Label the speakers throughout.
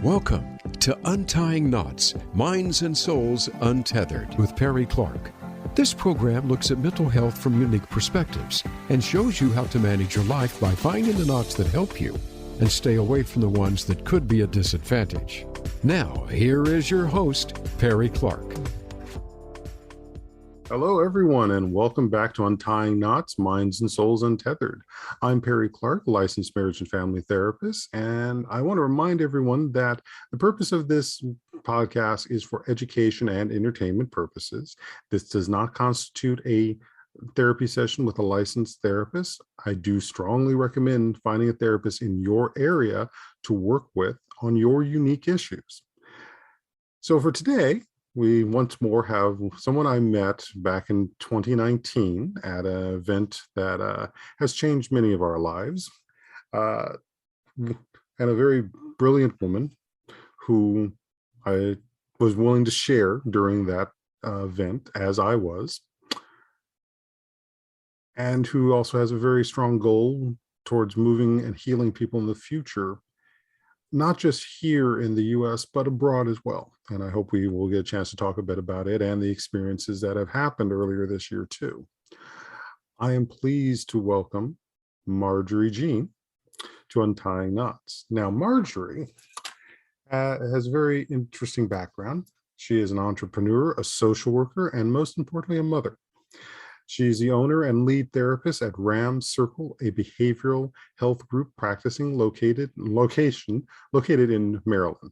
Speaker 1: Welcome to Untying Knots, Minds and Souls Untethered with Perry Clark. This program looks at mental health from unique perspectives and shows you how to manage your life by finding the knots that help you and stay away from the ones that could be a disadvantage. Now, here is your host, Perry Clark.
Speaker 2: Hello, everyone, and welcome back to Untying Knots, Minds and Souls Untethered. I'm Perry Clark, licensed marriage and family therapist, and I want to remind everyone that the purpose of this podcast is for education and entertainment purposes. This does not constitute a therapy session with a licensed therapist. I do strongly recommend finding a therapist in your area to work with on your unique issues. So for today, we once more have someone I met back in 2019 at an event that has changed many of our lives, and a very brilliant woman who I was willing to share during that event, as I was, and who also has a very strong goal towards moving and healing people in the future, not just here in the US, but abroad as well. And I hope we will get a chance to talk a bit about it and the experiences that have happened earlier this year too. I am pleased to welcome Marjorie Jean to Untying Knots. Now, Marjorie has a very interesting background. She is an entrepreneur, a social worker, and most importantly, a mother. She's the owner and lead therapist at RAM Circle, a behavioral health group practicing located in Maryland.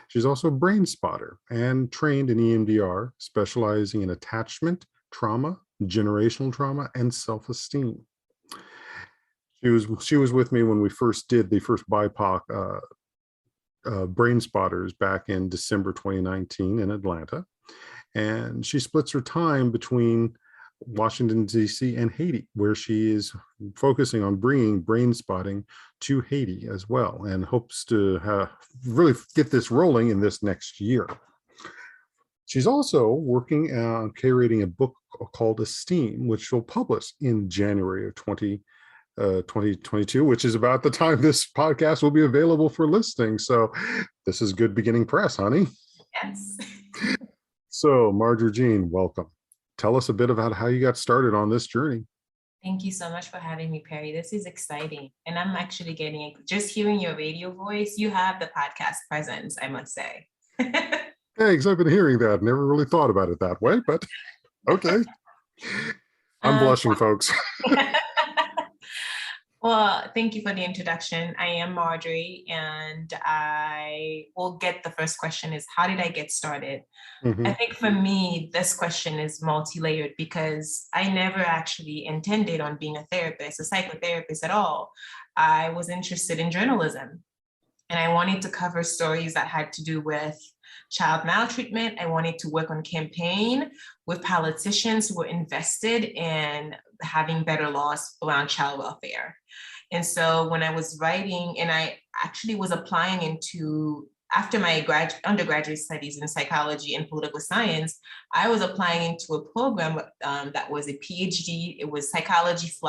Speaker 2: She's also a brain spotter and trained in EMDR, specializing in attachment, trauma, generational trauma, and self-esteem. She was with me when we first did the first BIPOC brain spotters back in December 2019 in Atlanta. And she splits her time between Washington, D.C. and Haiti, where she is focusing on bringing brain spotting to Haiti as well, and hopes to really get this rolling in this next year. She's also working on curating a book called Esteem, which she'll publish in January of 2022, which is about the time this podcast will be available for listing. So this is good beginning press, honey.
Speaker 3: Yes.
Speaker 2: So Marjorie Jean, welcome. Tell us a bit about how you got started on this journey.
Speaker 3: Thank you so much for having me, Perry. This is exciting. And I'm actually just hearing your radio voice. You have the podcast presence, I must say.
Speaker 2: Thanks. I've been hearing that. Never really thought about it that way, but okay. I'm blushing, folks.
Speaker 3: Well, thank you for the introduction. I am Marjorie, and I will get the first question is, how did I get started? I think for me, this question is multi-layered because I never actually intended on being a therapist, a psychotherapist at all. I was interested in journalism, and I wanted to cover stories that had to do with child maltreatment. I wanted to work on campaign with politicians who were invested in having better laws around child welfare. And so when I was writing, and I actually was applying into, after my undergraduate studies in psychology and political science, I was applying into a program that was a PhD. It was psychology /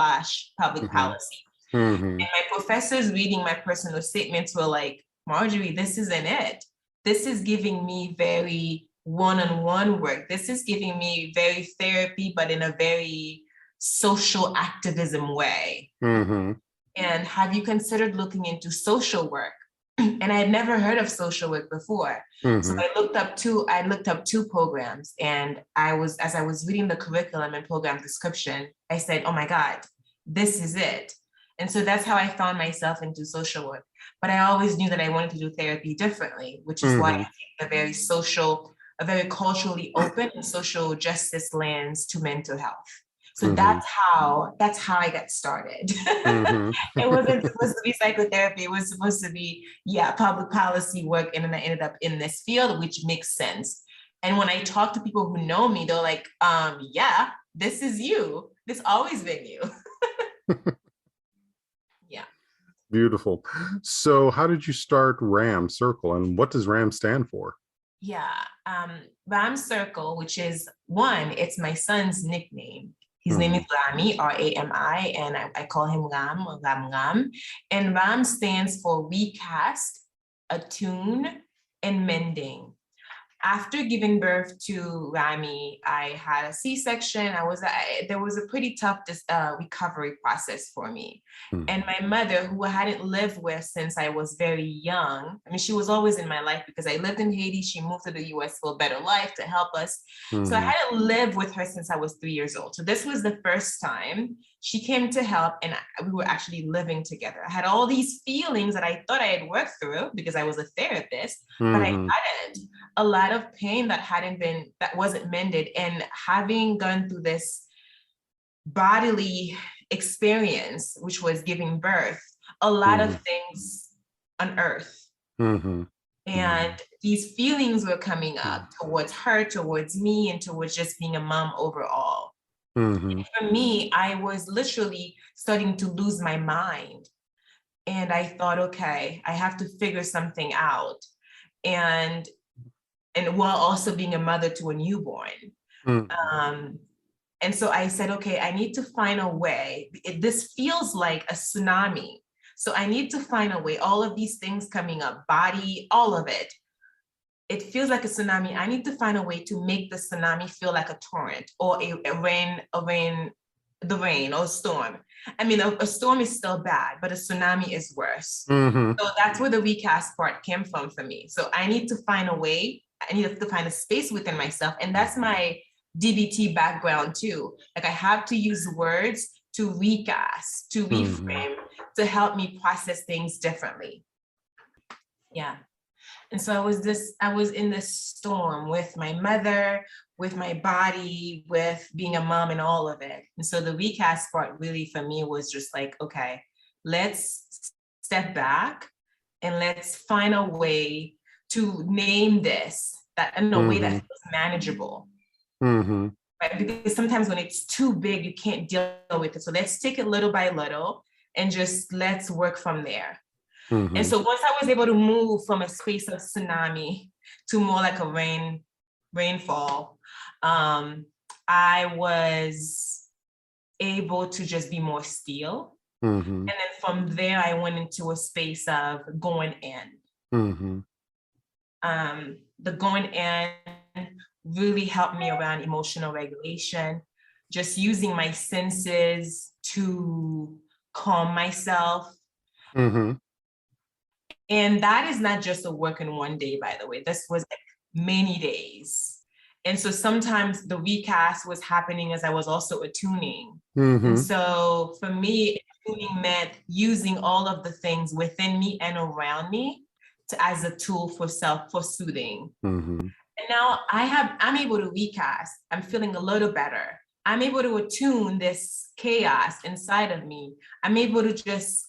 Speaker 3: public policy. And my professors reading my personal statements were like, Marjorie, this isn't it. This is giving me very one-on-one work. This is giving me very therapy, but in a very social activism way. And have you considered looking into social work? And I had never heard of social work before. So I looked up two programs, and as I was reading the curriculum and program description, I said, oh my God, this is it. And so that's how I found myself into social work. But I always knew that I wanted to do therapy differently, which is why I take a very culturally open and social justice lens to mental health. So that's how I got started. It wasn't supposed to be psychotherapy. It was supposed to be, public policy work. And then I ended up in this field, which makes sense. And when I talk to people who know me, they're like, yeah, this is you. This always been you. Yeah.
Speaker 2: Beautiful. So how did you start RAM Circle, and what does RAM stand for?
Speaker 3: Yeah. RAM Circle, which is it's my son's nickname. His name is Rami, R-A-M-I, and I call him Ram, or Ram Ram. And Ram stands for recast, attune and mending. After giving birth to Rami, I had a C-section. There was a pretty tough recovery process for me. And my mother, who I hadn't lived with since I was very young, I mean, she was always in my life because I lived in Haiti. She moved to the US for a better life to help us. So I hadn't lived with her since I was 3 years old. So this was the first time she came to help, and we were actually living together. I had all these feelings that I thought I had worked through because I was a therapist, but I hadn't. A lot of pain that wasn't mended, and having gone through this bodily experience, which was giving birth, a lot of things unearthed. And these feelings were coming up towards her, towards me, and towards just being a mom overall. For me, I was literally starting to lose my mind. And I thought, okay, I have to figure something out. And while also being a mother to a newborn. And so I said, okay, I need to find a way. This feels like a tsunami. So I need to find a way, all of these things coming up, body, all of it. It feels like a tsunami. I need to find a way to make the tsunami feel like a torrent or the rain or a storm. I mean, a storm is still bad, but a tsunami is worse. So that's where the recast part came from for me. So I need to find a way. I need to find a space within myself. And that's my DBT background too. Like I have to use words to recast, to reframe, to help me process things differently. Yeah. And so I was in this storm with my mother, with my body, with being a mom and all of it. And so the recast part really for me was just like, okay, let's step back and let's find a way to name this that in a way that feels manageable. Right? Because sometimes when it's too big, you can't deal with it. So let's take it little by little and just let's work from there. And so once I was able to move from a space of tsunami to more like a rainfall, I was able to just be more still. And then from there, I went into a space of going in. The going in really helped me around emotional regulation, just using my senses to calm myself. And that is not just a work in one day, by the way. This was many days. And so sometimes the recast was happening as I was also attuning. And so for me, attuning meant using all of the things within me and around me as a tool for soothing. And now I'm able to recast. I'm feeling a little better. I'm able to attune this chaos inside of me. I'm able to just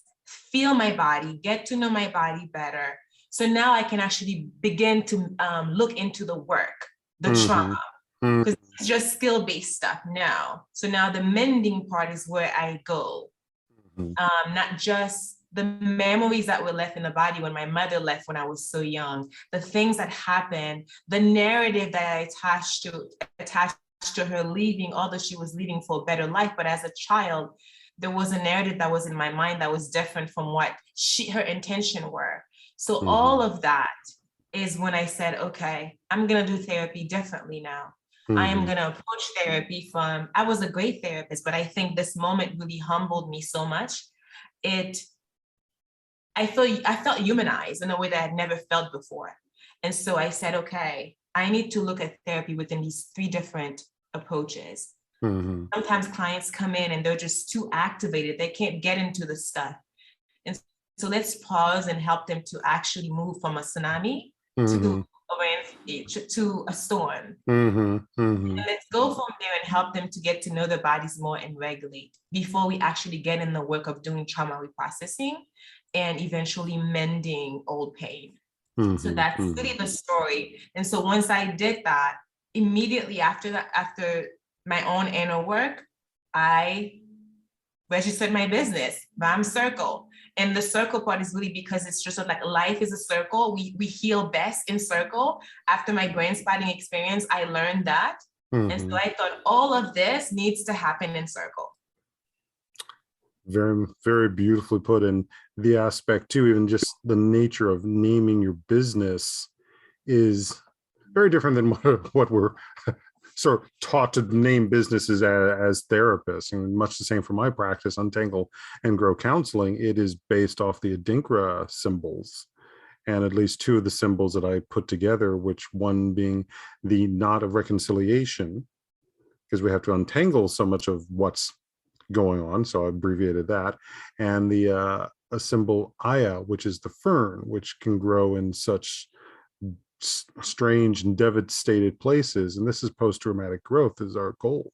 Speaker 3: feel my body, get to know my body better. So now I can actually begin to look into the work, the trauma, because it's just skill-based stuff now. So now the mending part is where I go. Not just the memories that were left in the body when my mother left when I was so young, the things that happened, the narrative that I attached to her leaving, although she was leaving for a better life. But as a child, there was a narrative that was in my mind that was different from what her intention were. So all of that is when I said, okay, I'm gonna do therapy differently now. I am gonna approach therapy I was a great therapist, but I think this moment really humbled me so much. I felt humanized in a way that I'd never felt before. And so I said, okay, I need to look at therapy within these 3 different approaches. Sometimes clients come in and they're just too activated. They can't get into the stuff. And so let's pause and help them to actually move from a tsunami to a storm. And let's go from there and help them to get to know their bodies more and regulate before we actually get in the work of doing trauma reprocessing and eventually mending old pain. So that's really the story. And so once I did that, immediately after my own inner work, I registered my business, Ram Circle. And the circle part is really because it's just like life is a circle. We heal best in circle. After my Brainspotting experience, I learned that. And so I thought all of this needs to happen in circle.
Speaker 2: Very, very beautifully put. And the aspect too, even just the nature of naming your business is very different than what we're sort of taught to name businesses as therapists. And much the same for my practice, Untangle and Grow Counseling. It is based off the Adinkra symbols, and at least two of the symbols that I put together, which one being the knot of reconciliation, because we have to untangle so much of what's going on. So I abbreviated that. And the a symbol Aya, which is the fern, which can grow in such strange and devastated places. And this is post-traumatic growth is our goal.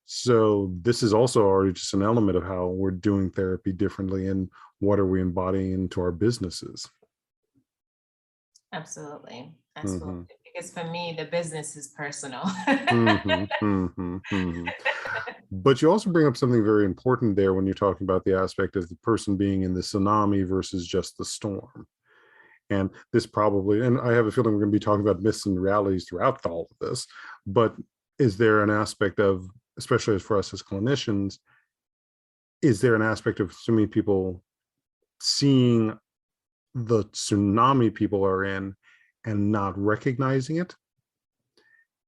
Speaker 2: So this is also already just an element of how we're doing therapy differently and what are we embodying into our businesses.
Speaker 3: Absolutely. Absolutely. Because for me, the business is personal.
Speaker 2: But you also bring up something very important there when you're talking about the aspect of the person being in the tsunami versus just the storm. And this probably, and I have a feeling we're going to be talking about myths and realities throughout all of this, but is there an aspect of, especially for us as clinicians, is there an aspect of so many people seeing the tsunami people are in and not recognizing it?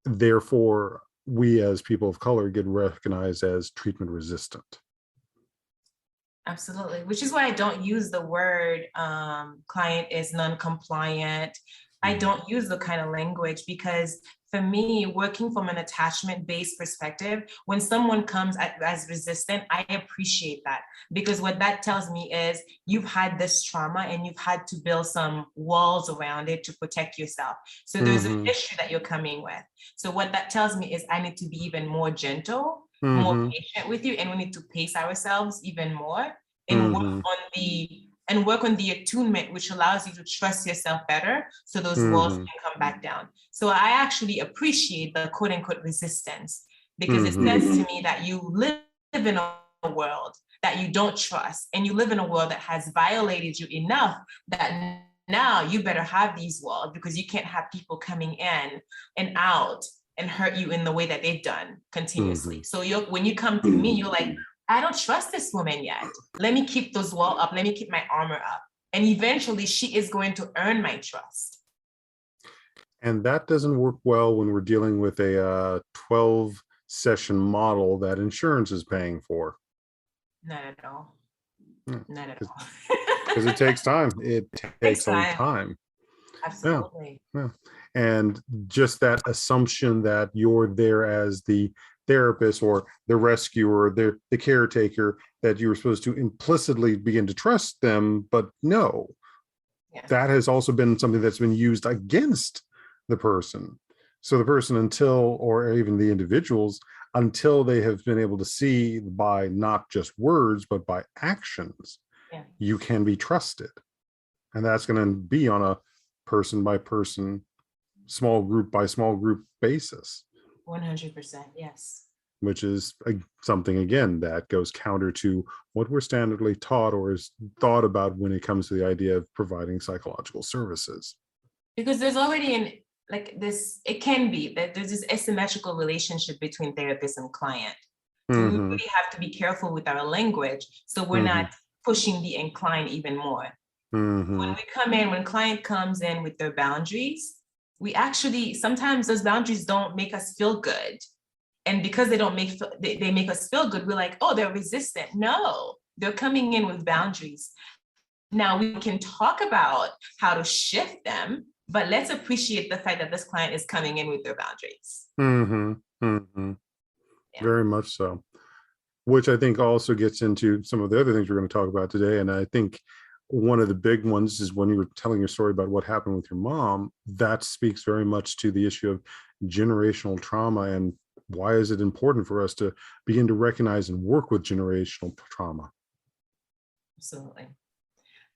Speaker 2: Therefore, we as people of color get recognized as treatment resistant.
Speaker 3: Absolutely, which is why I don't use the word client is non-compliant. I don't use the kind of language, because for me, working from an attachment-based perspective, when someone comes as resistant, I appreciate that, because what that tells me is you've had this trauma and you've had to build some walls around it to protect yourself. So there's an issue that you're coming with. So what that tells me is I need to be even more gentle, more patient with you, and we need to pace ourselves even more and work on the attunement, which allows you to trust yourself better, so those walls can come back down. So I actually appreciate the quote unquote resistance, because it says to me that you live in a world that you don't trust, and you live in a world that has violated you enough that now you better have these walls, because you can't have people coming in and out and hurt you in the way that they've done continuously. So when you come to me, you're like, I don't trust this woman yet. Let me keep those walls up. Let me keep my armor up. And eventually she is going to earn my trust.
Speaker 2: And that doesn't work well when we're dealing with a 12-session model that insurance is paying for.
Speaker 3: Not at all. Not at all.
Speaker 2: Because it takes time. It takes some time.
Speaker 3: Absolutely.
Speaker 2: Yeah. And just that assumption that you're there as the therapist or the rescuer, the caretaker, that you were supposed to implicitly begin to trust them, but no. That has also been something that's been used against the person. So the person or even the individuals, until they have been able to see by not just words, but by actions, you can be trusted. And that's going to be on a person by person, small group by small group basis.
Speaker 3: 100%, yes.
Speaker 2: Which is something, again, that goes counter to what we're standardly taught or is thought about when it comes to the idea of providing psychological services.
Speaker 3: Because there's already it can be that there's this asymmetrical relationship between therapist and client. So we really have to be careful with our language, so we're not pushing the incline even more. When client comes in with their boundaries, we actually, sometimes those boundaries don't make us feel good. And because they don't they make us feel good, we're like, oh, they're resistant. No, they're coming in with boundaries. Now we can talk about how to shift them, but let's appreciate the fact that this client is coming in with their boundaries.
Speaker 2: Very much so. Which I think also gets into some of the other things we're going to talk about today. And I think one of the big ones is when you were telling your story about what happened with your mom, that speaks very much to the issue of generational trauma, and why is it important for us to begin to recognize and work with generational trauma?
Speaker 3: Absolutely.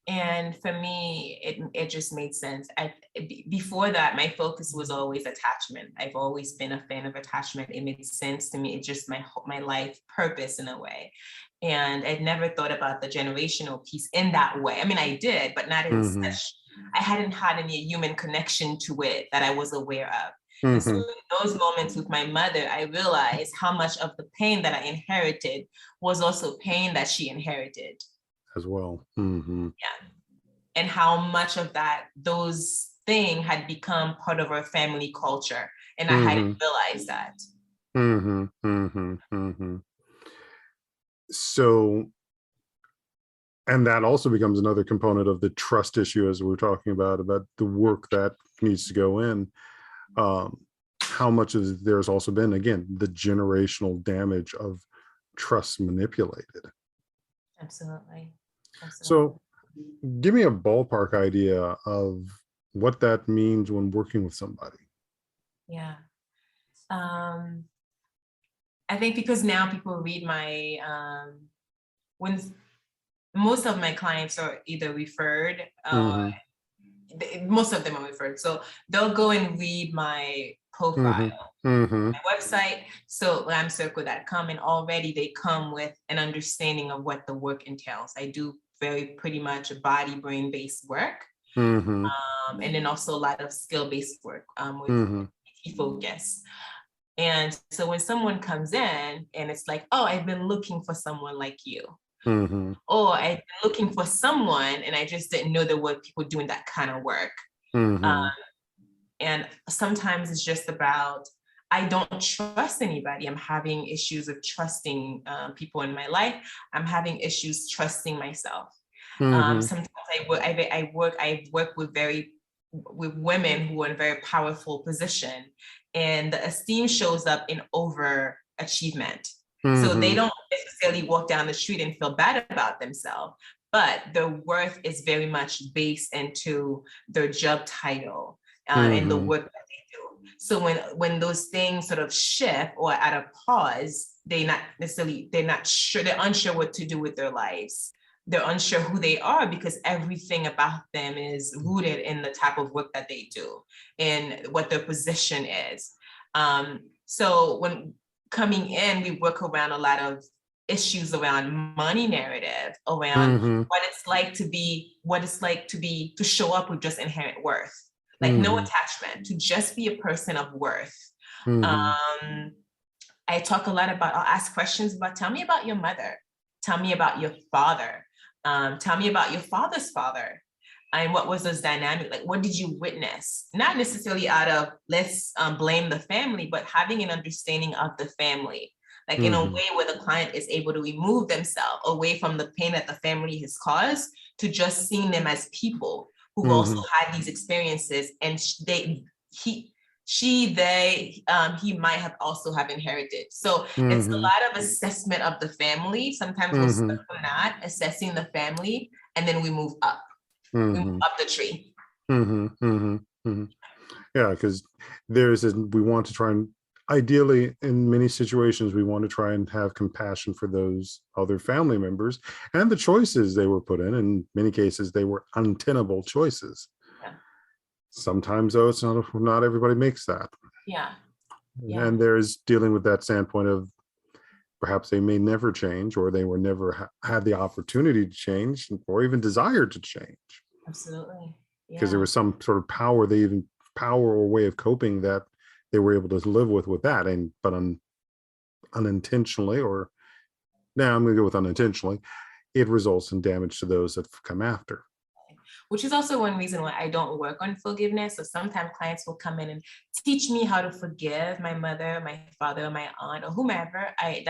Speaker 3: And for me, it just made sense. Before that, my focus was always attachment. I've always been a fan of attachment. It made sense to me. It's just my life purpose in a way. And I'd never thought about the generational piece in that way. I mean, I did, but not in such, I hadn't had any human connection to it that I was aware of. And so in those moments with my mother, I realized how much of the pain that I inherited was also pain that she inherited
Speaker 2: as well.
Speaker 3: Yeah. And how much of those things had become part of our family culture. And I hadn't realized that.
Speaker 2: So, and that also becomes another component of the trust issue, as we're talking about the work that needs to go in. How much there's also been, again, the generational damage of trust manipulated.
Speaker 3: Absolutely.
Speaker 2: So give me a ballpark idea of what that means when working with somebody.
Speaker 3: Yeah. I think because now people read my, when most of my clients are either referred, most of them are referred. So they'll go and read my profile, my website, so lamcircle.com, and already they come with an understanding of what the work entails. I do pretty much body, brain-based work, and then also a lot of skill-based work with focus. And so when someone comes in and it's like, oh, I've been looking for someone like you. Or I've been looking for someone and I just didn't know there were people doing that kind of work. And sometimes it's just about, I don't trust anybody. I'm having issues of trusting people in my life. I'm having issues trusting myself. Sometimes I work with women who are in a very powerful position, and the esteem shows up in overachievement. So they don't necessarily walk down the street and feel bad about themselves, but their worth is very much based into their job title and the work that they do. So when those things sort of shift or at a pause, they're unsure what to do with their lives. They're unsure who they are because everything about them is rooted in the type of work that they do and what their position is. So when coming in, we work around a lot of issues around money narrative, around what it's like to show up with just inherent worth, like no attachment, to just be a person of worth. I talk a lot about, I'll ask questions about, tell me about your mother, tell me about your father. Tell me about your father's father and what was those dynamic, like what did you witness? Not necessarily out of let's blame the family, but having an understanding of the family, like in a way where the client is able to remove themselves away from the pain that the family has caused to just seeing them as people who've also had these experiences, and he might have also have inherited. So it's a lot of assessment of the family. Sometimes we'll start from that, assessing the family, and then we move up. We move up the tree.
Speaker 2: Yeah, because we want to try and, ideally, in many situations, we want to try and have compassion for those other family members and the choices they were put in. In many cases, they were untenable choices. Sometimes, though, it's not everybody makes that. And there's dealing with that standpoint of perhaps they may never change, or they were never had the opportunity to change, or even desired to change.
Speaker 3: Absolutely.
Speaker 2: Because there was some sort of power or way of coping that they were able to live with that, but unintentionally, or now I'm going to go with unintentionally, it results in damage to those that come after.
Speaker 3: Which is also one reason why I don't work on forgiveness. So sometimes clients will come in and teach me how to forgive my mother, my father, my aunt, or whomever. I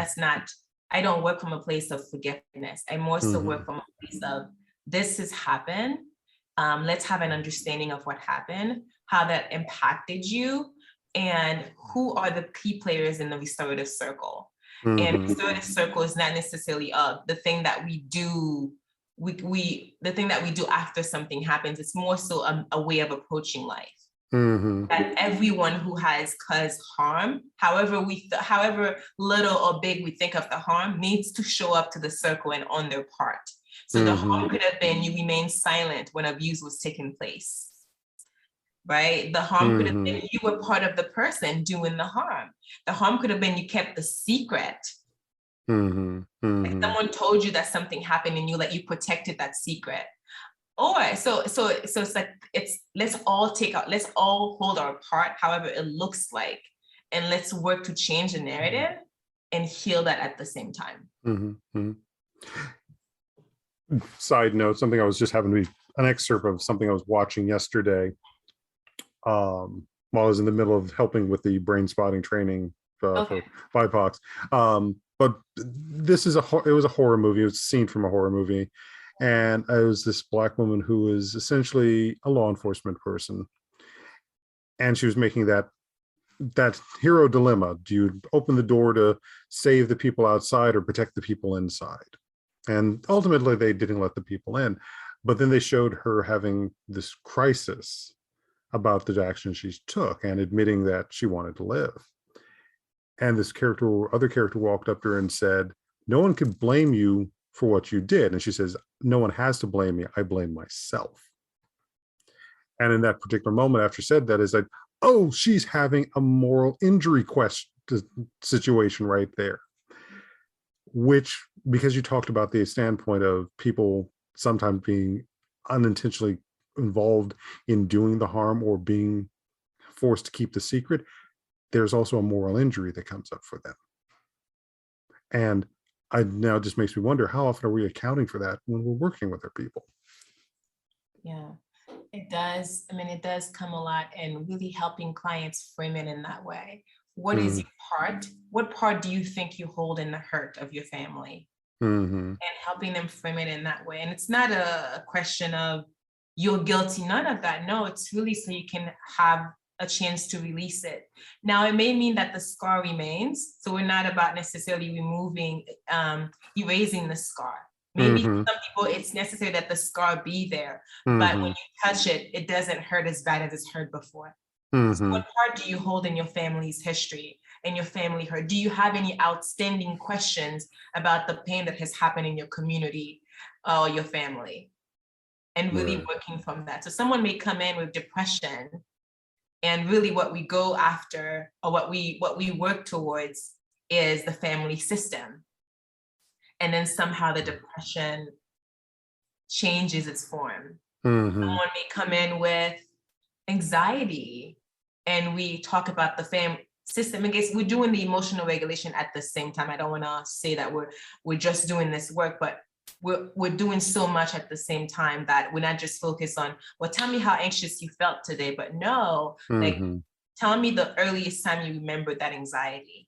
Speaker 3: don't work from a place of forgiveness. I more so work from a place of, this has happened. Let's have an understanding of what happened, how that impacted you, and who are the key players in the restorative circle. And restorative circle is not necessarily the thing that we do. The thing that we do after something happens. It's more so a way of approaching life. That everyone who has caused harm, however little or big we think of the harm, needs to show up to the circle and on their part. So the harm could have been you remained silent when abuse was taking place, right? The harm could have been you were part of the person doing the harm. The harm could have been you kept the secret. Like someone told you that something happened and you protected that secret. All right. So it's like, let's all hold our part, however it looks like, and let's work to change the narrative and heal that at the same time.
Speaker 2: Side note, something I was just having to be an excerpt of something I was watching yesterday, while I was in the middle of helping with the brain spotting training for BIPOCs. But this is it was a horror movie. It was a scene from a horror movie. And it was this Black woman who was essentially a law enforcement person. And she was making that hero dilemma. Do you open the door to save the people outside or protect the people inside? And ultimately, they didn't let the people in. But then they showed her having this crisis about the action she took and admitting that she wanted to live. And this other character walked up to her and said, no one can blame you for what you did. And she says, no one has to blame me. I blame myself. And in that particular moment, after she said that, is like, oh, she's having a moral injury situation right there. Which, because you talked about the standpoint of people sometimes being unintentionally involved in doing the harm or being forced to keep the secret, there's also a moral injury that comes up for them. And now it just makes me wonder, how often are we accounting for that when we're working with our people?
Speaker 3: Yeah, it does. I mean, it does come a lot, and really helping clients frame it in that way. What is your part? What part do you think you hold in the hurt of your family? And helping them frame it in that way. And it's not a question of you're guilty, none of that. No, it's really so you can have a chance to release it. Now, it may mean that the scar remains. So we're not about necessarily erasing the scar. Maybe for some people, it's necessary that the scar be there. But when you touch it, it doesn't hurt as bad as it's hurt before. So what part do you hold in your family's history and your family hurt? Do you have any outstanding questions about the pain that has happened in your community or your family? And really working from that. So someone may come in with depression, and really what we go after, or what we work towards, is the family system. And then somehow the depression changes its form. Someone may come in with anxiety, and we talk about the family system. I guess we're doing the emotional regulation at the same time. I don't want to say that we're just doing this work, but we're doing so much at the same time that we're not just focused on, well, tell me how anxious you felt today, but no, like, tell me the earliest time you remembered that anxiety.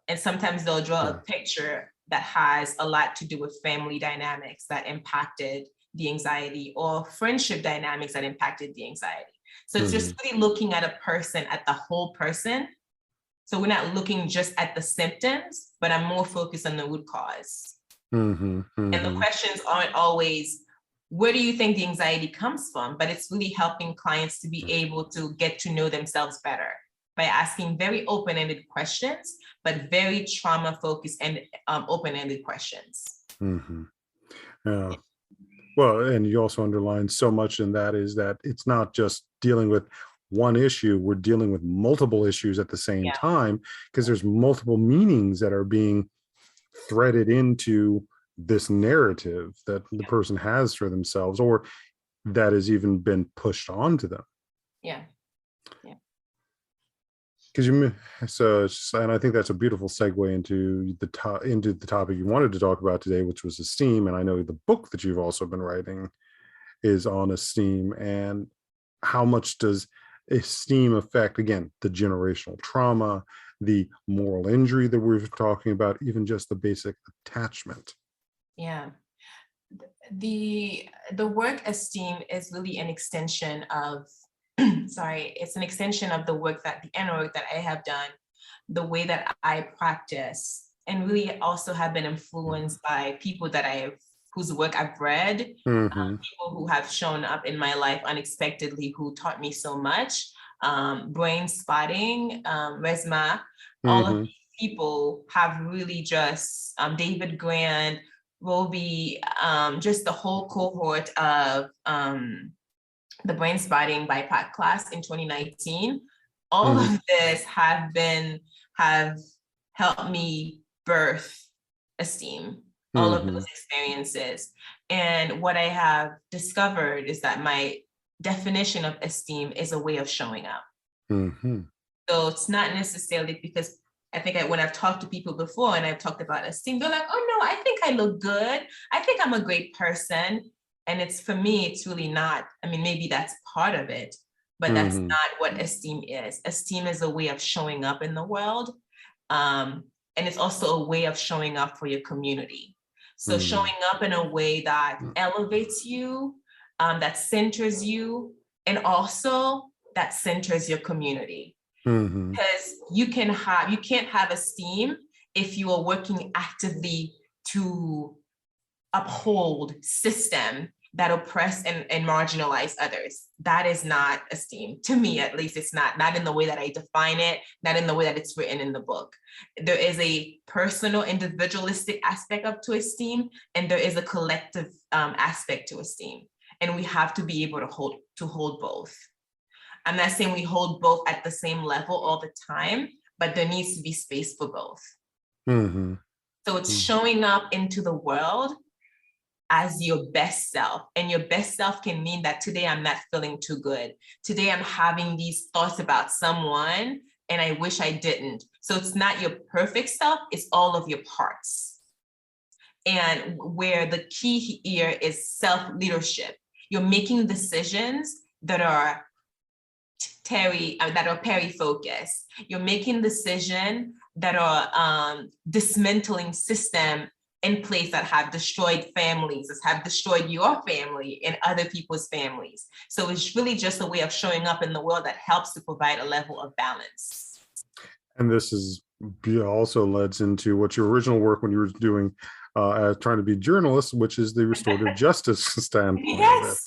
Speaker 3: And sometimes they'll draw a picture that has a lot to do with family dynamics that impacted the anxiety, or friendship dynamics that impacted the anxiety. So it's just really looking at a person, at the whole person. So we're not looking just at the symptoms, but I'm more focused on the root cause. And the questions aren't always, where do you think the anxiety comes from? But it's really helping clients to be able to get to know themselves better by asking very open-ended questions, but very trauma-focused and open-ended questions.
Speaker 2: Yeah. Well, and you also underlined so much in that, is that it's not just dealing with one issue, we're dealing with multiple issues at the same time, because there's multiple meanings that are being threaded into this narrative that the person has for themselves, or that has even been pushed onto them. Because and I think that's a beautiful segue into the topic you wanted to talk about today, which was esteem. And I know the book that you've also been writing is on esteem, and how much does esteem affect, again, the generational trauma, the moral injury that we're talking about, even just the basic attachment.
Speaker 3: Yeah. The work Esteem is really an extension of, it's an extension of the inner work that I have done, the way that I practice, and really also have been influenced by people whose work I've read, people who have shown up in my life unexpectedly, who taught me so much. Brainspotting, Resma, all of these people have really just, David Grant, Roby, just the whole cohort of the Brainspotting BIPOC class in 2019. All of this have helped me birth Esteem. all of those experiences. And what I have discovered is that my definition of esteem is a way of showing up. So it's not necessarily because I think when I've talked to people before and I've talked about esteem, they're like, oh no, I think I look good. I think I'm a great person. And it's, for me, it's really not. I mean, maybe that's part of it, but that's not what esteem is. Esteem is a way of showing up in the world. And it's also a way of showing up for your community. So showing up in a way that elevates you, that centers you, and also that centers your community. Because you can't have esteem if you are working actively to uphold system that oppress and marginalize others. That is not esteem. To me, at least, it's not in the way that I define it, not in the way that it's written in the book. There is a personal, individualistic aspect up to esteem, and there is a collective aspect to esteem. And we have to be able to hold both. I'm not saying we hold both at the same level all the time, but there needs to be space for both. So it's showing up into the world as your best self. And your best self can mean that today I'm not feeling too good. Today I'm having these thoughts about someone and I wish I didn't. So it's not your perfect self, it's all of your parts. And where the key here is self-leadership. You're making decisions that are peri-focused. You're making decisions that are dismantling system in place that have destroyed families, that have destroyed your family and other people's families. So it's really just a way of showing up in the world that helps to provide a level of balance.
Speaker 2: And this is also leads into what your original work when you were doing trying to be journalist, which is the restorative justice standpoint.
Speaker 3: Yes.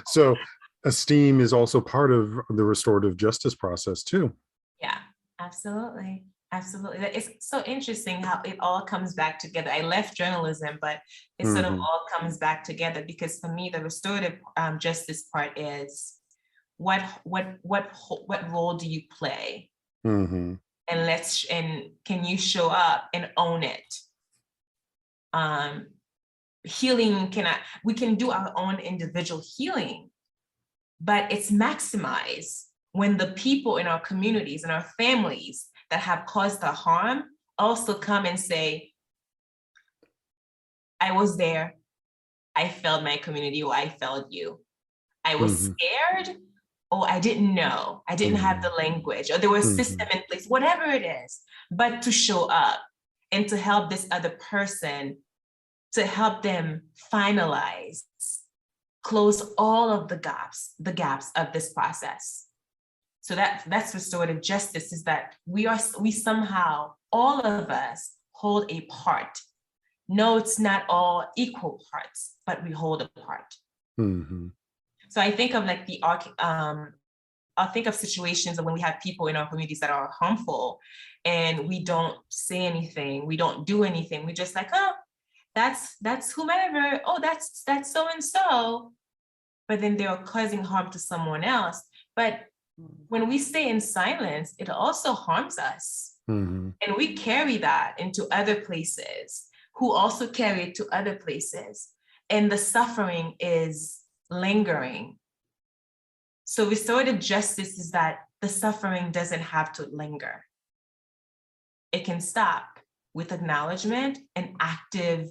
Speaker 2: So esteem is also part of the restorative justice process too.
Speaker 3: Yeah, absolutely. Absolutely. It's so interesting how it all comes back together. I left journalism, but it sort of all comes back together, because for me, the restorative justice part is what role do you play? And can you show up and own it? Healing we can do our own individual healing, but it's maximized when the people in our communities and our families that have caused the harm also come and say, I was there, I felt my community, or I felt you. I was scared, or I didn't know, I didn't have the language, or there was a system in place, whatever it is, but to show up and to help this other person, to help them finalize, close all of the gaps of this process. So that's restorative justice, is that we somehow, all of us, hold a part. No, it's not all equal parts, but we hold a part. So I think of like I'll think of situations when we have people in our communities that are harmful and we don't say anything, we don't do anything. We just like, oh, that's whomever, oh, that's so-and-so. But then they are causing harm to someone else. But when we stay in silence, it also harms us. And we carry that into other places, who also carry it to other places. And the suffering is lingering. So restorative justice is that the suffering doesn't have to linger. It can stop with acknowledgement and active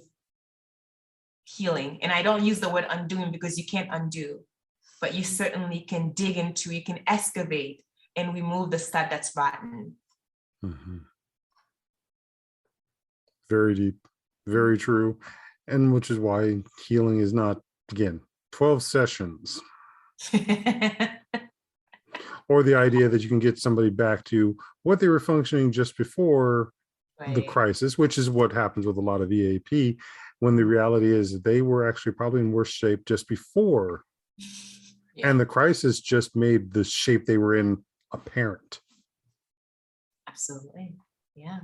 Speaker 3: healing. And I don't use the word undoing, because you can't undo, but you certainly can dig into, you can excavate and remove the stuff that's rotten.
Speaker 2: Very deep, very true. And which is why healing is not, again, 12 sessions. Or the idea that you can get somebody back to what they were functioning just before the crisis, which is what happens with a lot of EAP, when the reality is that they were actually probably in worse shape just before. And the crisis just made the shape they were in apparent.
Speaker 3: Absolutely. Yeah.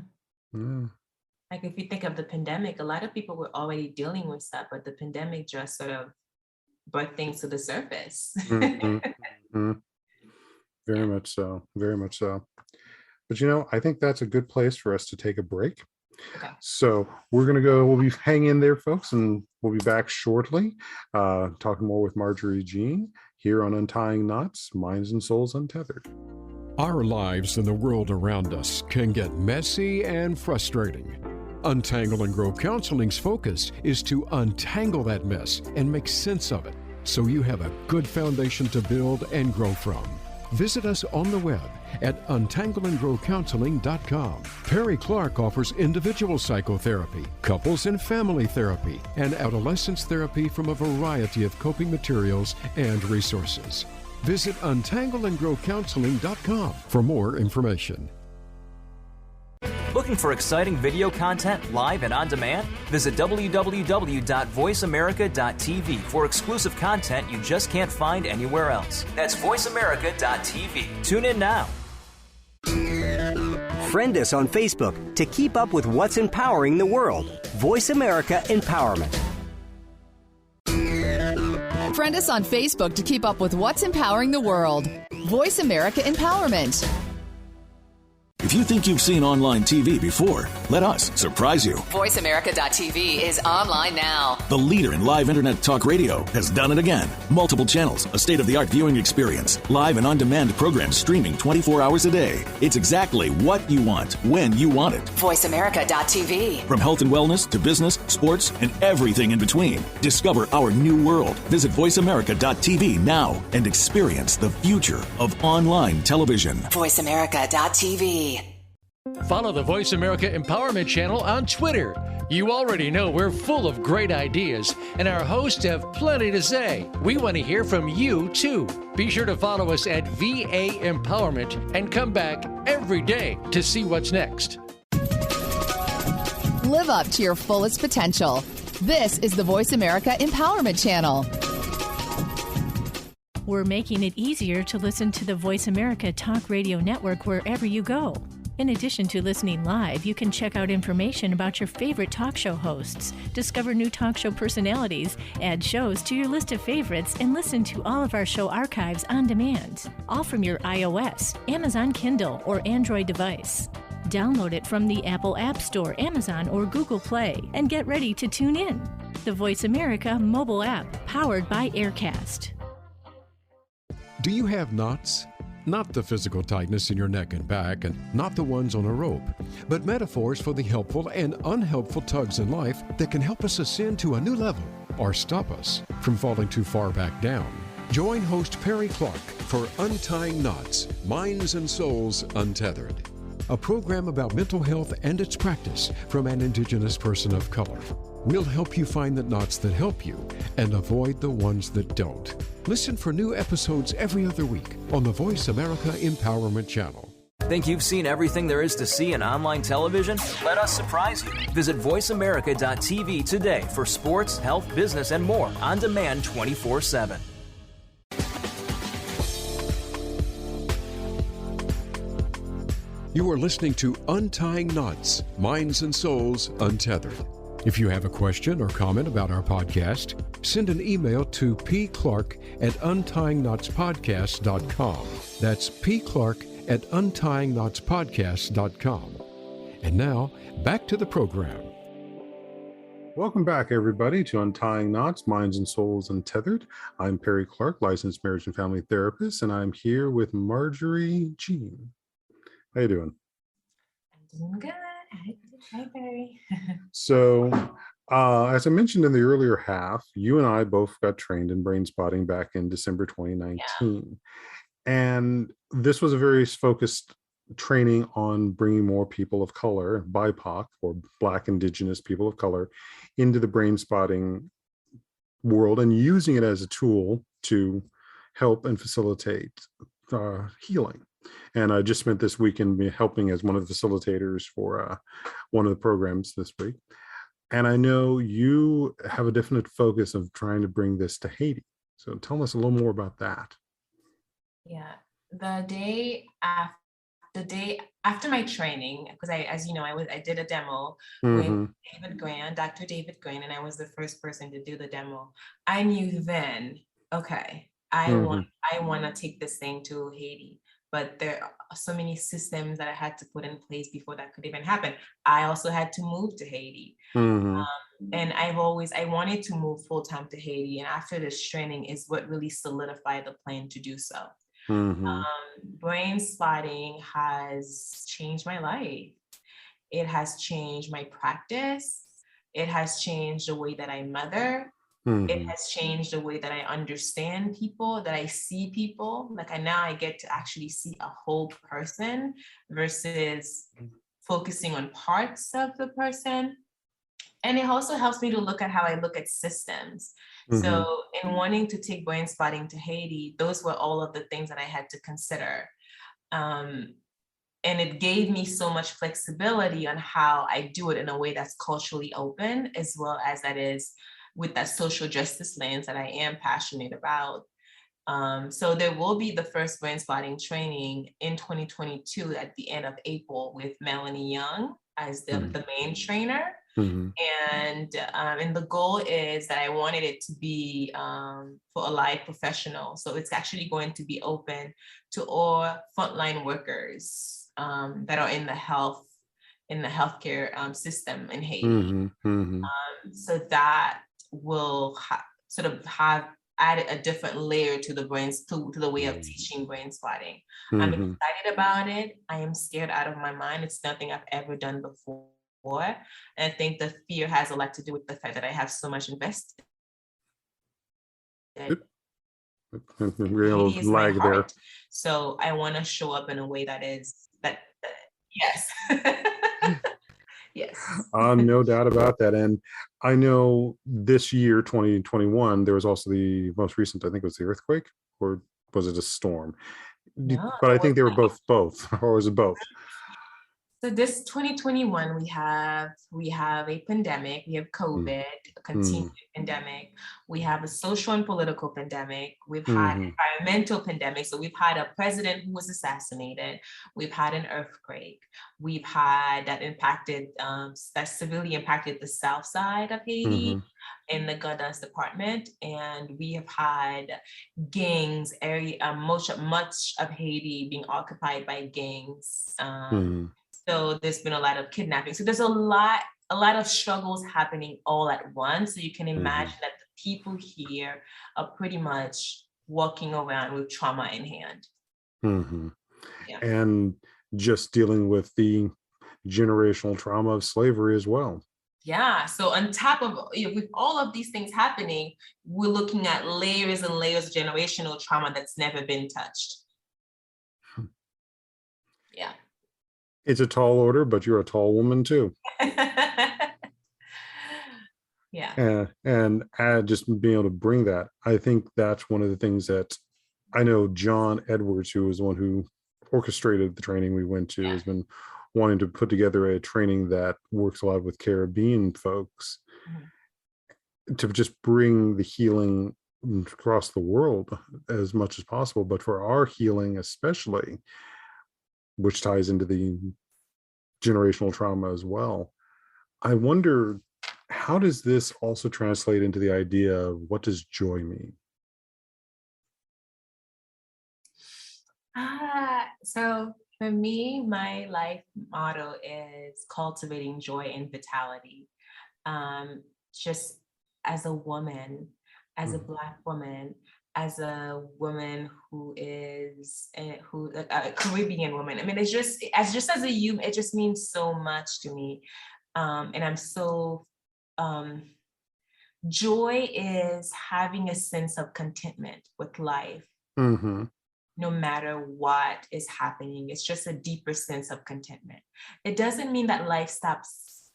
Speaker 3: Like if you think of the pandemic, a lot of people were already dealing with stuff, but the pandemic just sort of brought things to the surface. Very
Speaker 2: much so. Very much so. But I think that's a good place for us to take a break.
Speaker 3: Okay.
Speaker 2: So we'll be hanging in there, folks, and we'll be back shortly, talking more with Marjorie Jean here on Untying Knots, Minds and Souls Untethered.
Speaker 1: Our lives and the world around us can get messy and frustrating. Untangle and Grow Counseling's focus is to untangle that mess and make sense of it so you have a good foundation to build and grow from. Visit us on the web at untangleandgrowcounseling.com. Perry Clark offers individual psychotherapy, couples and family therapy, and adolescence therapy from a variety of coping materials and resources. Visit untangleandgrowcounseling.com for more information.
Speaker 4: Looking for exciting video content live and on demand? Visit www.voiceamerica.tv for exclusive content you just can't find anywhere else. That's voiceamerica.tv. Tune in now.
Speaker 5: Friend us on Facebook to keep up with what's empowering the world. Voice America Empowerment.
Speaker 6: Friend us on Facebook to keep up with what's empowering the world. Voice America Empowerment.
Speaker 7: If you think you've seen online TV before, let us surprise you.
Speaker 6: VoiceAmerica.tv is online now.
Speaker 7: The leader in live internet talk radio has done it again. Multiple channels, a state-of-the-art viewing experience, live and on-demand programs streaming 24 hours a day. It's exactly what you want, when you want it.
Speaker 6: VoiceAmerica.tv.
Speaker 7: From health and wellness to business, sports, and everything in between. Discover our new world. Visit VoiceAmerica.tv now and experience the future of online television.
Speaker 6: VoiceAmerica.tv.
Speaker 8: Follow the Voice America Empowerment Channel on Twitter. You already know we're full of great ideas, and our hosts have plenty to say. We want to hear from you, too. Be sure to follow us at VA Empowerment and come back every day to see what's next.
Speaker 6: Live up to your fullest potential. This is the Voice America Empowerment Channel.
Speaker 9: We're making it easier to listen to the Voice America Talk Radio Network wherever you go. In addition to listening live, you can check out information about your favorite talk show hosts, discover new talk show personalities, add shows to your list of favorites, and listen to all of our show archives on demand, all from your iOS, Amazon Kindle, or Android device. Download it from the Apple App Store, Amazon, or Google Play, and get ready to tune in. The Voice America mobile app, powered by Aircast.
Speaker 1: Do you have knots? Not the physical tightness in your neck and back, and not the ones on a rope, but metaphors for the helpful and unhelpful tugs in life that can help us ascend to a new level or stop us from falling too far back down. Join host Perry Clark for Untying Knots, Minds and Souls Untethered, a program about mental health and its practice from an Indigenous person of color. We'll help you find the knots that help you and avoid the ones that don't. Listen for new episodes every other week on the Voice America Empowerment Channel.
Speaker 4: Think you've seen everything there is to see in online television? Let us surprise you. Visit voiceamerica.tv today for sports, health, business, and more on demand 24/7.
Speaker 1: You are listening to Untying Knots, Minds and Souls Untethered. If you have a question or comment about our podcast, send an email to pclark@untyingknotspodcast.com. That's pclark@untyingknotspodcast.com. And now, back to the program.
Speaker 2: Welcome back, everybody, to Untying Knots, Minds and Souls Untethered. I'm Perry Clark, licensed marriage and family therapist, and I'm here with Marjorie Jean. How you doing?
Speaker 3: I'm doing good. Hi, Barry.
Speaker 2: So, as I mentioned in the earlier half, you and I both got trained in Brainspotting back in December 2019. Yeah. And this was a very focused training on bringing more people of color, BIPOC, or Black Indigenous people of color, into the Brainspotting world and using it as a tool to help and facilitate healing. And I just spent this weekend helping as one of the facilitators for one of the programs this week. And I know you have a definite focus of trying to bring this to Haiti. So tell us a little more about that.
Speaker 3: Yeah, the day after my training, because as you know, I did a demo with David Gran, Dr. David Gran, and I was the first person to do the demo. I knew then, okay, I want to take this thing to Haiti. but there are so many systems that I had to put in place before that could even happen. I also had to move to Haiti. And I wanted to move full-time to Haiti. And after this training is what really solidified the plan to do so. Brainspotting has changed my life. It has changed my practice. It has changed the way that I mother. It has changed the way that I understand people, that I see people. Like now I get to actually see a whole person versus focusing on parts of the person. And it also helps me to look at how I look at systems. So in wanting to take Brainspotting to Haiti, those were all of the things that I had to consider. And it gave me so much flexibility on how I do it in a way that's culturally open, as well as that is with that social justice lens that I am passionate about. So there will be the first Brainspotting training in 2022 at the end of April with Melanie Young as the main trainer. And the goal is that I wanted it to be for allied professionals. So it's actually going to be open to all frontline workers that are in the healthcare system in Haiti. So that will sort of have added a different layer to the to the way of teaching Brainspotting. I'm excited about it. I am scared out of my mind. It's nothing I've ever done before. And I think the fear has a lot to do with the fact that I have so much invested.
Speaker 2: Real lag there.
Speaker 3: So I want to show up in a way that is yes. Yes.
Speaker 2: No doubt about that. And I know this year, 2021, there was also the most recent, I think it was the earthquake, or was it a storm? No, but I think they were both, or was it both?
Speaker 3: So this 2021, we have a pandemic. We have COVID, a continued pandemic. We have a social and political pandemic. We've had environmental pandemic. So we've had a president who was assassinated. We've had an earthquake. We've had that severely impacted the south side of Haiti in the Guidance Department. And we have had gangs, much of Haiti being occupied by gangs. So there's been a lot of kidnapping. So there's a lot of struggles happening all at once. So you can imagine that the people here are pretty much walking around with trauma in hand. Yeah.
Speaker 2: And just dealing with the generational trauma of slavery as well.
Speaker 3: Yeah. So on top of, with all of these things happening, we're looking at layers and layers of generational trauma that's never been touched. Yeah.
Speaker 2: It's a tall order, but you're a tall woman too.
Speaker 3: Yeah.
Speaker 2: And just being able to bring that, I think that's one of the things that I know John Edwards, who was the one who orchestrated the training we went to, has been wanting to put together a training that works a lot with Caribbean folks to just bring the healing across the world as much as possible, but for our healing especially, which ties into the generational trauma as well. I wonder, how does this also translate into the idea of what does joy mean?
Speaker 3: So for me, my life motto is cultivating joy and vitality. Just as a woman, as a Black woman, as a woman who is a Caribbean woman. I mean, it's just as a human, it just means so much to me. And I'm so, joy is having a sense of contentment with life, no matter what is happening. It's just a deeper sense of contentment. It doesn't mean that life stops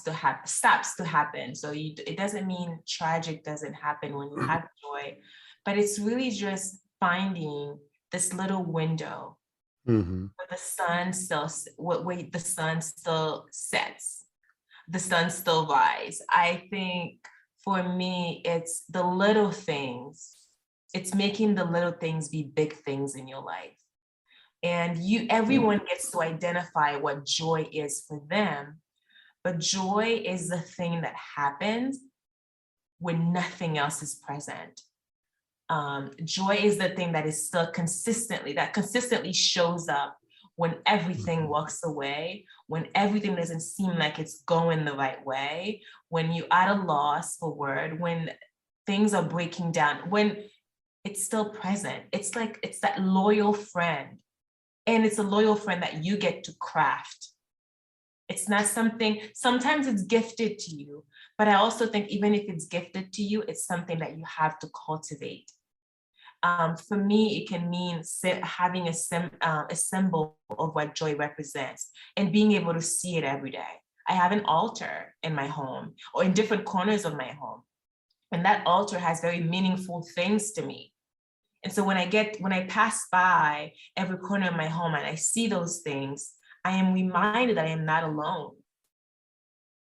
Speaker 3: to happen. So it doesn't mean tragic doesn't happen when you have joy, but it's really just finding this little window where the sun still sets, the sun still rises. I think for me, it's the little things. It's making the little things be big things in your life. And everyone gets to identify what joy is for them. But joy is the thing that happens when nothing else is present. Joy is the thing that is still consistently shows up when everything walks away, when everything doesn't seem like it's going the right way, when you're at a loss for word, when things are breaking down, when it's still present. It's that loyal friend. And it's a loyal friend that you get to craft. It's not something, sometimes it's gifted to you, but I also think even if it's gifted to you, it's something that you have to cultivate. For me, it can mean having a symbol of what joy represents and being able to see it every day. I have an altar in my home or in different corners of my home. And that altar has very meaningful things to me. And so when I pass by every corner of my home and I see those things, I am reminded that I am not alone.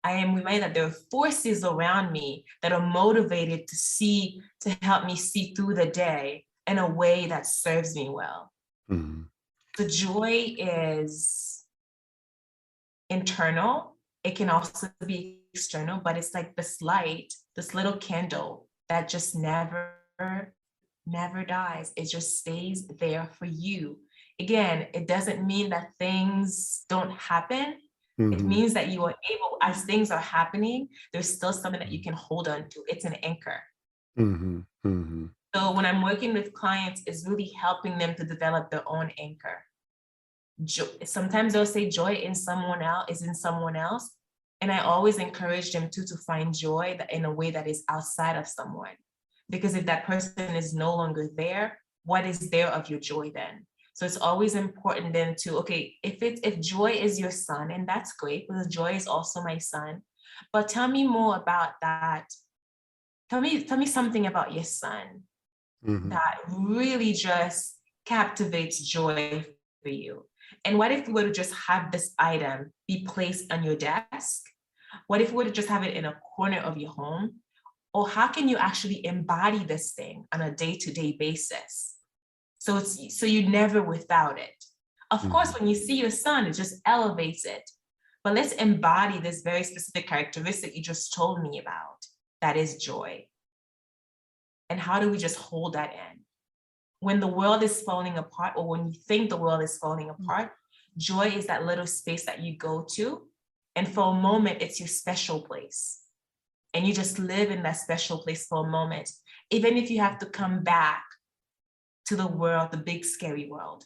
Speaker 3: I am reminded that there are forces around me that are motivated to help me see through the day in a way that serves me well.
Speaker 2: Mm-hmm.
Speaker 3: The joy is internal. It can also be external, but it's like this light, this little candle that just never dies. It just stays there for you. Again, it doesn't mean that things don't happen. Mm-hmm. It means that you are able, as things are happening, there's still something that you can hold on to. It's an anchor.
Speaker 2: Mm-hmm. Mm-hmm.
Speaker 3: So when I'm working with clients, it's really helping them to develop their own anchor. Sometimes they'll say joy is in someone else. And I always encourage them to find joy in a way that is outside of someone. Because if that person is no longer there, what is there of your joy then? So it's always important then if joy is your son, and that's great, because joy is also my son. But tell me more about that. Tell me something about your son that really just captivates joy for you. And what if we were to just have this item be placed on your desk? What if we were to just have it in a corner of your home? Or how can you actually embody this thing on a day-to-day basis? So you're never without it. Of course, when you see your son, it just elevates it. But let's embody this very specific characteristic you just told me about. That is joy. And how do we just hold that in? When the world is falling apart, or when you think the world is falling apart, joy is that little space that you go to. And for a moment, it's your special place. And you just live in that special place for a moment, even if you have to come back to the world, the big, scary world.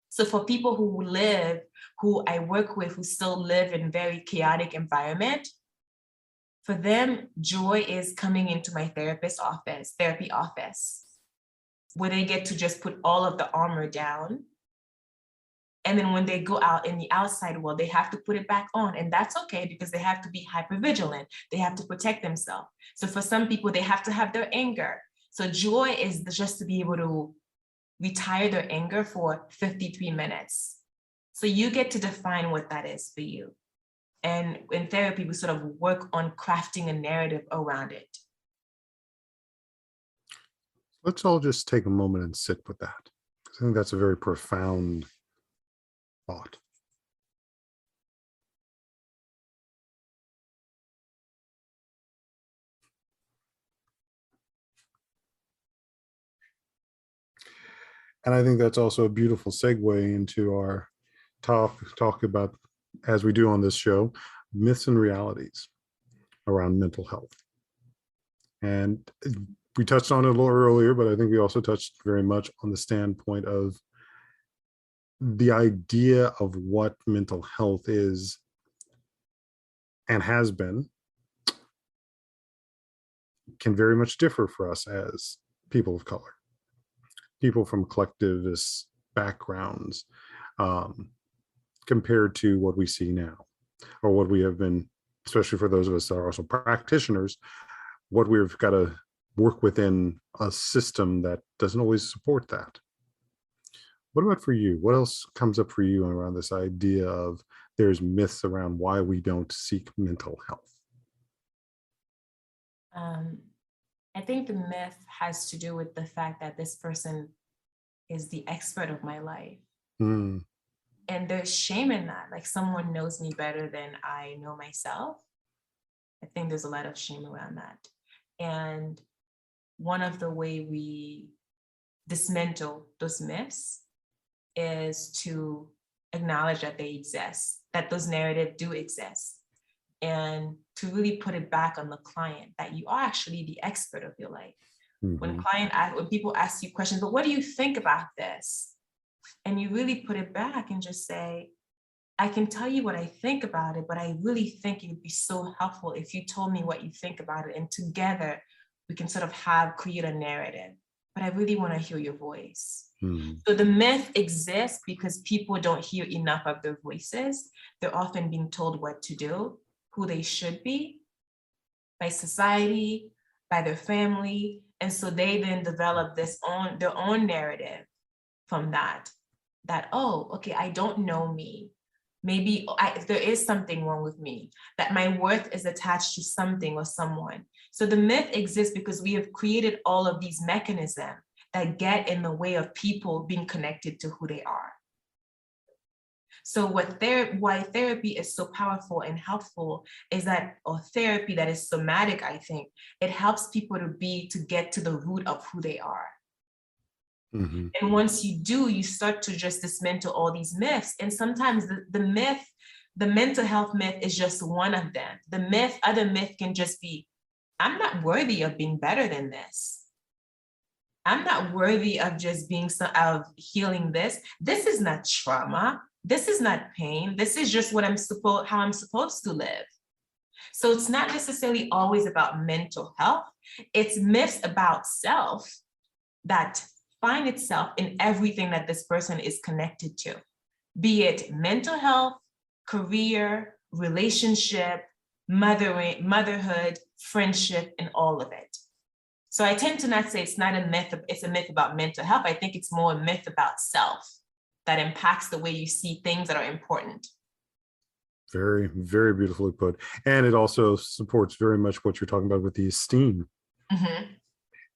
Speaker 3: So for people who I work with, who still live in very chaotic environment, for them, joy is coming into my therapy office, where they get to just put all of the armor down. And then when they go out in the outside world, they have to put it back on. And that's okay, because they have to be hypervigilant. They have to protect themselves. So for some people, they have to have their anger. So joy is just to be able to retire their anger for 53 minutes. So you get to define what that is for you. And in therapy, we sort of work on crafting a narrative around it.
Speaker 2: Let's all just take a moment and sit with that. I think that's a very profound thought. And I think that's also a beautiful segue into our talk about, as we do on this show, myths and realities around mental health. And we touched on it a little earlier, but I think we also touched very much on the standpoint of the idea of what mental health is and has been can very much differ for us as people of color, people from collectivist backgrounds, compared to what we see now, or what we have been, especially for those of us that are also practitioners, what we've got to work within a system that doesn't always support that. What about for you? What else comes up for you around this idea of there's myths around why we don't seek mental health?
Speaker 3: I think the myth has to do with the fact that this person is the expert of my life. And there's shame in that. Like, someone knows me better than I know myself. I think there's a lot of shame around that. And one of the way we dismantle those myths is to acknowledge that they exist, that those narratives do exist, and to really put it back on the client that you are actually the expert of your life. When people ask you questions, but what do you think about this? And you really put it back and just say, I can tell you what I think about it, but I really think it would be so helpful if you told me what you think about it. And together we can sort of create a narrative, but I really want to hear your voice. So the myth exists because people don't hear enough of their voices. They're often being told what to do, who they should be by society, by their family. And so they then develop their own narrative from that, oh, okay, I don't know me. Maybe there is something wrong with me, that my worth is attached to something or someone. So the myth exists because we have created all of these mechanisms that get in the way of people being connected to who they are. So why therapy is so powerful and helpful is that, or therapy that is somatic, I think, it helps people to get to the root of who they are. And once you do, you start to just dismantle all these myths. And sometimes the mental health myth is just one of them. Other myth can just be, I'm not worthy of being better than this. I'm not worthy of just of healing this. This is not trauma. This is not pain. This is just how I'm supposed to live. So it's not necessarily always about mental health. It's myths about self that find itself in everything that this person is connected to, be it mental health, career, relationship, motherhood, friendship, and all of it. So I tend to not say it's not a myth, it's a myth about mental health. I think it's more a myth about self that impacts the way you see things that are important.
Speaker 2: Very, very beautifully put. And it also supports very much what you're talking about with the esteem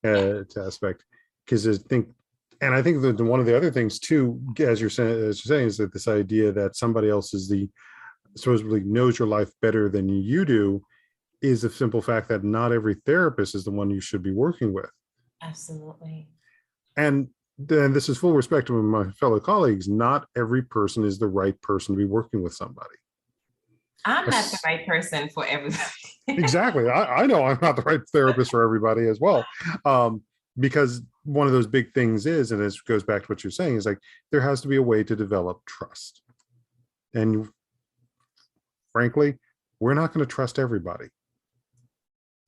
Speaker 2: aspect. Because I think that one of the other things too, as you're saying, is that this idea that somebody else is supposedly knows your life better than you do is the simple fact that not every therapist is the one you should be working with.
Speaker 3: Absolutely.
Speaker 2: And then this is full respect to my fellow colleagues. Not every person is the right person to be working with somebody.
Speaker 3: I'm not the right person for everybody.
Speaker 2: Exactly. I know I'm not the right therapist for everybody as well. Because one of those big things is, and it goes back to what you're saying, is like there has to be a way to develop trust. And frankly, we're not going to trust everybody.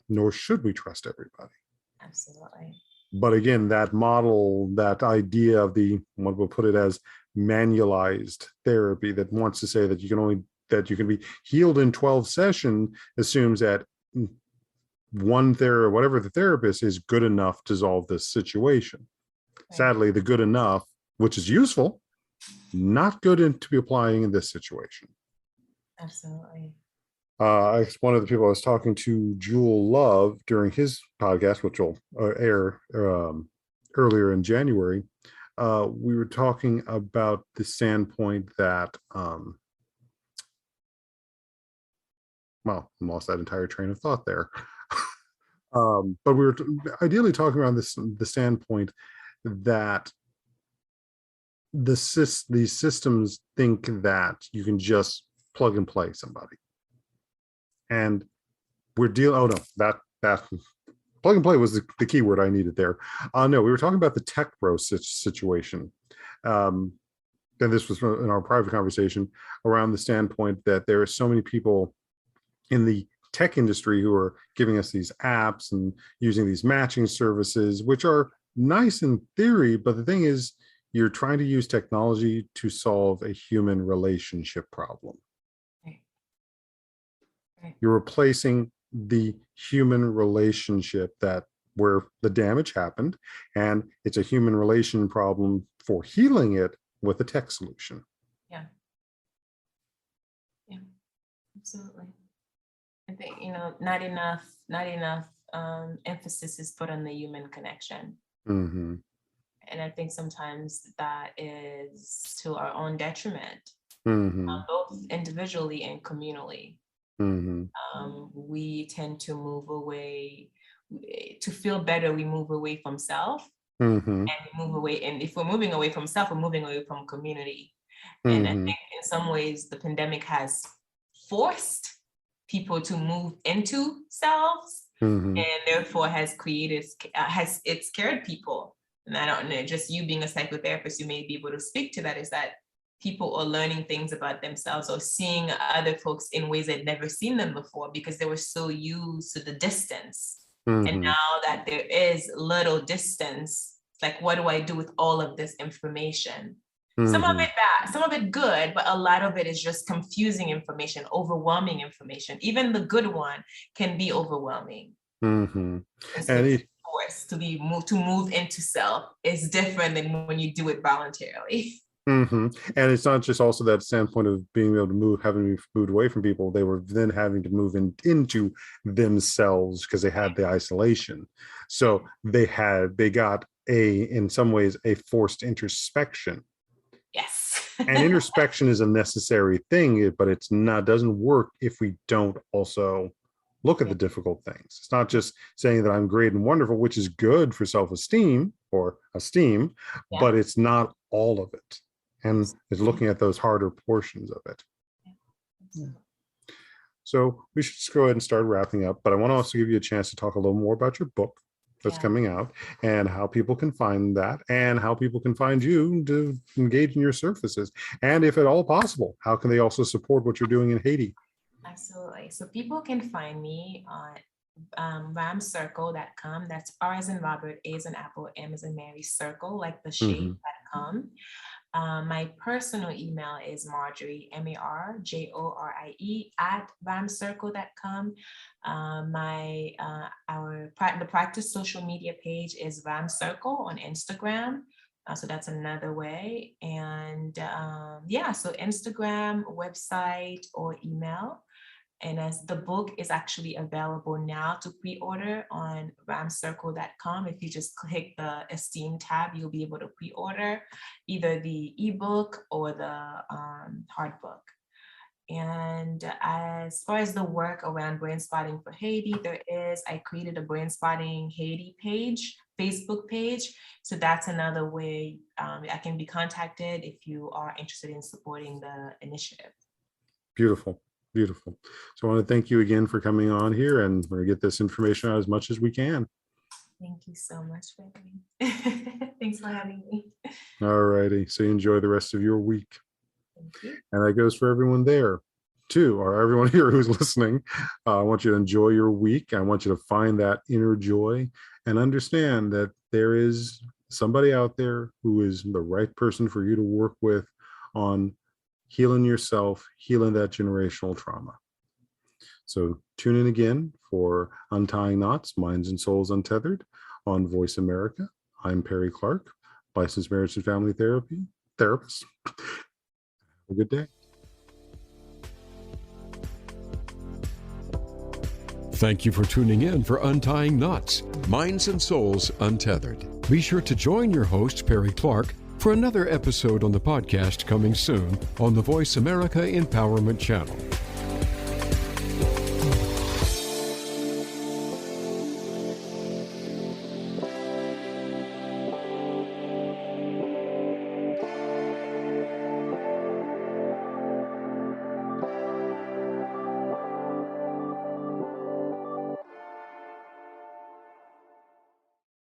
Speaker 2: Nor should we trust everybody.
Speaker 3: Absolutely.
Speaker 2: But again, that model, that idea of what we'll put it as manualized therapy that wants to say that you can be healed in 12 sessions assumes that whatever the therapist is good enough to solve this situation. Right. Sadly, the good enough, which is useful, not good to be applying in this situation.
Speaker 3: Absolutely.
Speaker 2: One of the people I was talking to, Jewel Love, during his podcast, which will air earlier in January, we were talking about the standpoint that, I lost that entire train of thought there. But we were ideally talking around the standpoint that these systems think that you can just plug and play somebody. And we're that plug and play was the key word I needed there. No, we were talking about the tech bro situation. And this was in our private conversation around the standpoint that there are so many people in the tech industry who are giving us these apps and using these matching services, which are nice in theory, but the thing is, you're trying to use technology to solve a human relationship problem. You're replacing the human relationship where the damage happened, and it's a human relation problem for healing it with a tech solution.
Speaker 3: Yeah, absolutely. I think, not enough emphasis is put on the human connection.
Speaker 2: Mm-hmm.
Speaker 3: And I think sometimes that is to our own detriment, both individually and communally.
Speaker 2: Mm-hmm.
Speaker 3: We tend to move away to feel better, we move away from self,
Speaker 2: Mm-hmm.
Speaker 3: and we move away. And if we're moving away from self, we're moving away from community.
Speaker 2: Mm-hmm.
Speaker 3: And I think in some ways, the pandemic has forced people to move into selves,
Speaker 2: Mm-hmm.
Speaker 3: and therefore has it scared people. And I don't know, just you being a psychotherapist, you may be able to speak to that, is that people are learning things about themselves or seeing other folks in ways they'd never seen them before because they were so used to the distance.
Speaker 2: Mm-hmm.
Speaker 3: And now that there is little distance, like, what do I do with all of this information?
Speaker 2: Mm-hmm.
Speaker 3: Some of it bad, some of it good, but a lot of it is just confusing information, overwhelming information. Even the good one can be overwhelming.
Speaker 2: Mm-hmm.
Speaker 3: And forced to move into self is different than when you do it voluntarily.
Speaker 2: Mm-hmm. And it's not just also that standpoint of being able to move, having moved away from people. They were then having to move into themselves because they had the isolation. So they got in some ways, a forced introspection.
Speaker 3: Yes.
Speaker 2: And introspection is a necessary thing, but doesn't work if we don't also look at the difficult things. It's not just saying that I'm great and wonderful, which is good for self-esteem or esteem, but it's not all of it. And it's looking at those harder portions of it. Yeah. So we should just go ahead and start wrapping up, but I want to also give you a chance to talk a little more about your book that's coming out and how people can find that and how people can find you to engage in your services. And if at all possible, how can they also support what you're doing in Haiti?
Speaker 3: Absolutely. So people can find me on ramcircle.com. That's R as in Robert, A as in Apple, M as in Mary, circle, like the shade.com. My personal email is Marjorie, MARJORIE @ramcircle.com. The practice social media page is ramcircle on Instagram. So that's another way. And so Instagram, website, or email. And as the book is actually available now to pre-order on ramcircle.com, if you just click the Esteem tab, you'll be able to pre-order either the ebook or the hard book. And as far as the work around Brainspotting for Haiti, I created a Brainspotting Haiti page, Facebook page. So that's another way I can be contacted if you are interested in supporting the initiative. Beautiful.
Speaker 2: Beautiful. So I want to thank you again for coming on here, and we're going to get this information out as much as we can.
Speaker 3: Thank you so much for having me. Thanks for having me.
Speaker 2: All righty. So you enjoy the rest of your week.
Speaker 3: Thank you.
Speaker 2: And that goes for everyone there too, or everyone here who's listening. I want you to enjoy your week. I want you to find that inner joy and understand that there is somebody out there who is the right person for you to work with on healing yourself, healing that generational trauma. So tune in again for Untying Knots, Minds and Souls Untethered on Voice America. I'm Perry Clark, licensed marriage and family therapist. Have a good day.
Speaker 1: Thank you for tuning in for Untying Knots, Minds and Souls Untethered. Be sure to join your host, Perry Clark, for another episode on the podcast coming soon on the Voice America Empowerment Channel.